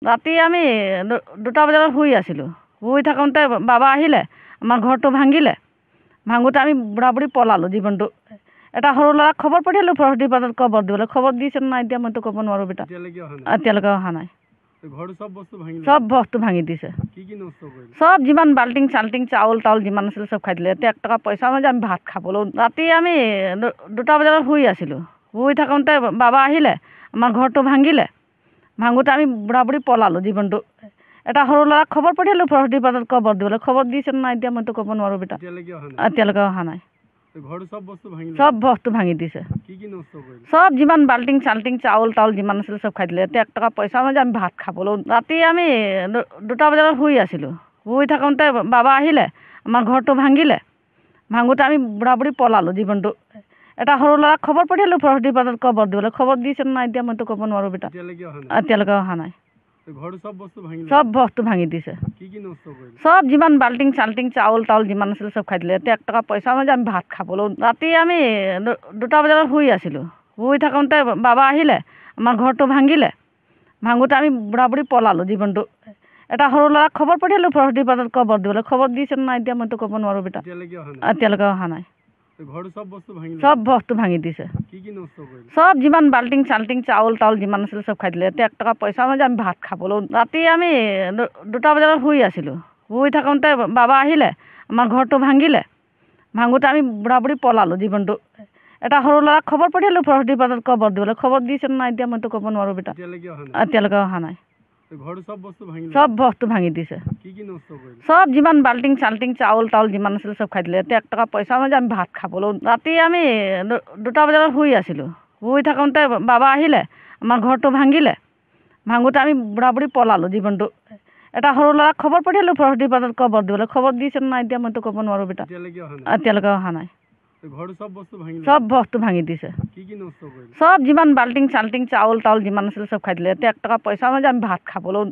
ৰাতি আমি 2টা বজাত শুই আছিলোঁ। শুই থাকোঁতে বাবা আহিলে, আমাৰ ঘৰটো ভাঙিলে। ভাঙোতে আমি বুঢ়া বুঢ়ী পলালোঁ জীৱনটো। এটা সৰু ল'ৰাক খবৰ পঠিয়ালোঁ বৃহস্পতিবাৰত খবৰ দিবলৈ। খবৰ দিছে নাই এতিয়া মইতো ক'ব নোৱাৰোঁ বেটা। এতিয়ালৈকে অহা নাই। চব বস্তু ভাঙি দিছে। চব যিমান বাল্টিং চাল্টিং চাউল তাউল যিমান আছিলে চব খাই দিলে। এতিয়া 1 টকা পইচা নাই যে আমি ভাত খাবলৈও। ৰাতি আমি 2টা বজাত শুই আছিলোঁ। শুই থাকোঁতে বাবা আহিলে, আমাৰ ঘৰটো ভাঙিলে। ভাঙোতে আমি বুঢ়া বুঢ়ী পলালোঁ জীৱনটো। এটা সৰু ল'ৰাক খবৰ পঠিয়ালোঁ বৃহস্পতিবাৰত খবৰ দিবলৈ। খবৰ দিছে নাই এতিয়া মইতো ক'ব নোৱাৰোঁ বেটা। এতিয়ালৈকে অহা নাই। চব বস্তু ভাঙি দিছে। চব যিমান বাল্টিং চাল্টিং চাউল তাউল যিমান আছিলে চব খাই দিলে। এতিয়া 1 টকা পইচা নাই যে আমি ভাত খাবলৈও। ৰাতি আমি 2টা বজাত শুই আছিলোঁ। শুই থাকোঁতে বাবা আহিলে, আমাৰ ঘৰটো ভাঙিলে। ভাঙোতে আমি বুঢ়া বুঢ়ী পলালোঁ জীৱনটো। এটা সৰু ল'ৰাক খবৰ পঠিয়ালোঁ বৃহস্পতিবাৰত খবৰ দিবলৈ। খবৰ দিছে নাই এতিয়া মইতো ক'ব নোৱাৰোঁ বেটা। এতিয়ালৈকে অহা নাই। চব বস্তু ভাঙি দিছে। চব যিমান বাল্টিং চাল্টিং চাউল তাউল যিমান আছিলে চব খাই দিলে। এতিয়া 1 টকা পইচা নাই যে আমি ভাত খাবলৈও। ৰাতি আমি 2টা বজাত শুই আছিলোঁ। শুই থাকোঁতে বাবা আহিলে, আমাৰ ঘৰটো ভাঙিলে। ভাঙোতে আমি বুঢ়া বুঢ়ী পলালোঁ জীৱনটো। এটা সৰু ল'ৰাক খবৰ পঠিয়ালোঁ বৃহস্পতিবাৰত খবৰ দিবলৈ। খবৰ দিছে নাই এতিয়া মইতো ক'ব নোৱাৰোঁ বেটা। এতিয়ালৈকে অহা নাই। চব বস্তু ভাঙি দিছে। চব যিমান বাল্টিং চাল্টিং চাউল তাউল যিমান আছিলে চব খাই দিলে। এতিয়া 1 টকা পইচা নাই যে আমি ভাত খাবলৈও। ৰাতি আমি 2টা বজাত শুই আছিলোঁ। শুই থাকোঁতে বাবা আহিলে, আমাৰ ঘৰটো ভাঙিলে। ভাঙোতে আমি বুঢ়া বুঢ়ী পলালোঁ জীৱনটো। এটা সৰু ল'ৰাক খবৰ পঠিয়ালোঁ বৃহস্পতিবাৰত খবৰ দিবলৈ। খবৰ দিছে নাই এতিয়া মইতো ক'ব নোৱাৰোঁ বেটা। এতিয়ালৈকে অহা নাই। চব বস্তু ভাঙি দিছে। চব যিমান বাল্টিং চাল্টিং চাউল তাউল যিমান আছিলে চব খাই দিলে। এতিয়া 1 টকা পইচা নাই যে আমি ভাত খাবলৈও। ৰাতি আমি 2টা বজাত শুই আছিলোঁ। শুই থাকোঁতে বাবা আহিলে, আমাৰ ঘৰটো ভাঙিলে। ভাঙোতে আমি বুঢ়া বুঢ়ী পলালোঁ জীৱনটো। এটা সৰু ল'ৰাক খবৰ পঠিয়ালোঁ বৃহস্পতিবাৰত খবৰ দিবলৈ। খবৰ দিছে নাই এতিয়া মইতো ক'ব নোৱাৰোঁ বেটা। এতিয়ালৈকে অহা নাই। চব বস্তু ভাঙি দিছে। চব যিমান বাল্টিং চাল্টিং চাউল তাউল যিমান আছিলে চব খাই দিলে। এতিয়া 1 টকা পইচা নাই যে আমি ভাত খাবলৈও।